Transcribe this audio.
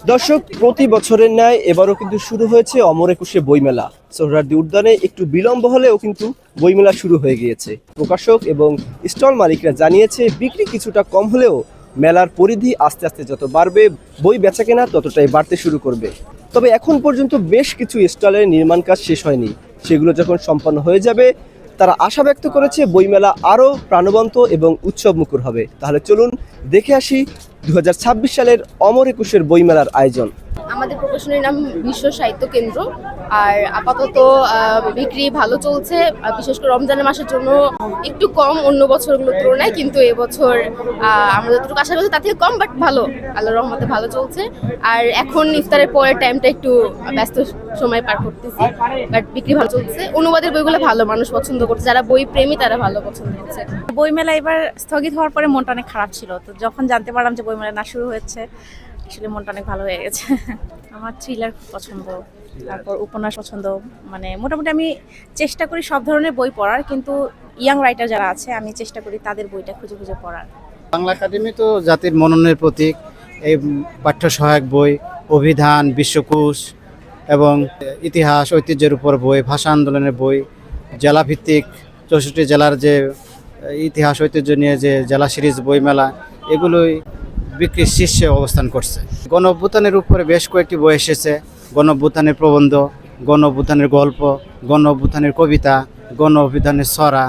দর্শক, প্রতি বছরের ন্যায় এবারও কিন্তু শুরু হয়েছে অমর একুশে বইমেলা। সোহরাওয়ার্দী উদ্যানে একটু বিলম্ব হলেও কিন্তু বইমেলা শুরু হয়ে গিয়েছে। প্রকাশক এবং স্টল মালিকরা জানিয়েছে বিক্রি কিছুটা কম হলেও মেলার পরিধি আস্তে আস্তে যত বাড়বে, বই বেচাকেনা ততটাই বাড়তে শুরু করবে। তবে এখন পর্যন্ত বেশ কিছু স্টলের নির্মাণ কাজ শেষ হয়নি। সেগুলো যখন সম্পন্ন হয়ে যাবে, তারা আশা ব্যক্ত করেছে বইমেলা আরও প্রাণবন্ত এবং উৎসবমুখর হবে। তাহলে চলুন দেখে আসি 2026 সালের অমর একুশের বইমেলার আয়োজন। আমাদের প্রকাশনীর নাম বিশ্ব সাহিত্য কেন্দ্র। আর আপাতত বিক্রি ভালো চলছে, বিশেষ করে রমজানের মাসের জন্য একটু কম অন্য বছরগুলোর তুলনায়, কিন্তু এবছর আমরা যতটুকু আশা করছি তার থেকে কম, বাট ভালো, আল্লাহর রহমতে ভালো চলছে। আর এখন ইফতারের পরের টাইমটা একটু ব্যস্ত সময় পার করতেছি, বাট বিক্রি ভালো চলছে। অনুবাদের বইগুলো ভালো মানুষ পছন্দ করছে, যারা বই প্রেমী তারা ভালো পছন্দ করছে। বইমেলা এবার স্থগিত হওয়ার পরে মনটা অনেক খারাপ ছিল, তো যখন জানতে পারলাম যে বইমেলা না শুরু হয়েছে, আসলে মনটা অনেক ভালো হয়ে গেছে। আমার থ্রিলার খুব পছন্দ, তারপর উপন্যাস পছন্দ। মানে মোটামুটি আমি চেষ্টা করি সব ধরনের বই পড়ার, কিন্তু ইয়াং রাইটার যারা আছে আমি চেষ্টা করি তাদের বইটা খুঁজে খুঁজে পড়ার। বাংলা একাডেমি তো জাতির মননের প্রতীক। এই পাঠ্য সহায়ক বই, অভিধান, বিশ্বকোষ এবং ইতিহাস ঐতিহ্যের উপর বই, ভাষা আন্দোলনের বই, জেলাভিত্তিক 64 জেলার যে ইতিহাস ঐতিহ্য নিয়ে যে জেলা সিরিজ বইমেলা, এগুলোই বিক্রির শীর্ষে অবস্থান করছে। গণ অভ্যুত্থানের উপরে বেশ কয়েকটি বই এসেছে। গণ অভ্যুত্থানের প্রবন্ধ, গণ অভ্যুত্থানের গল্প, গণ অভ্যুত্থানের কবিতা, গণ অভ্যুত্থানের ছড়া,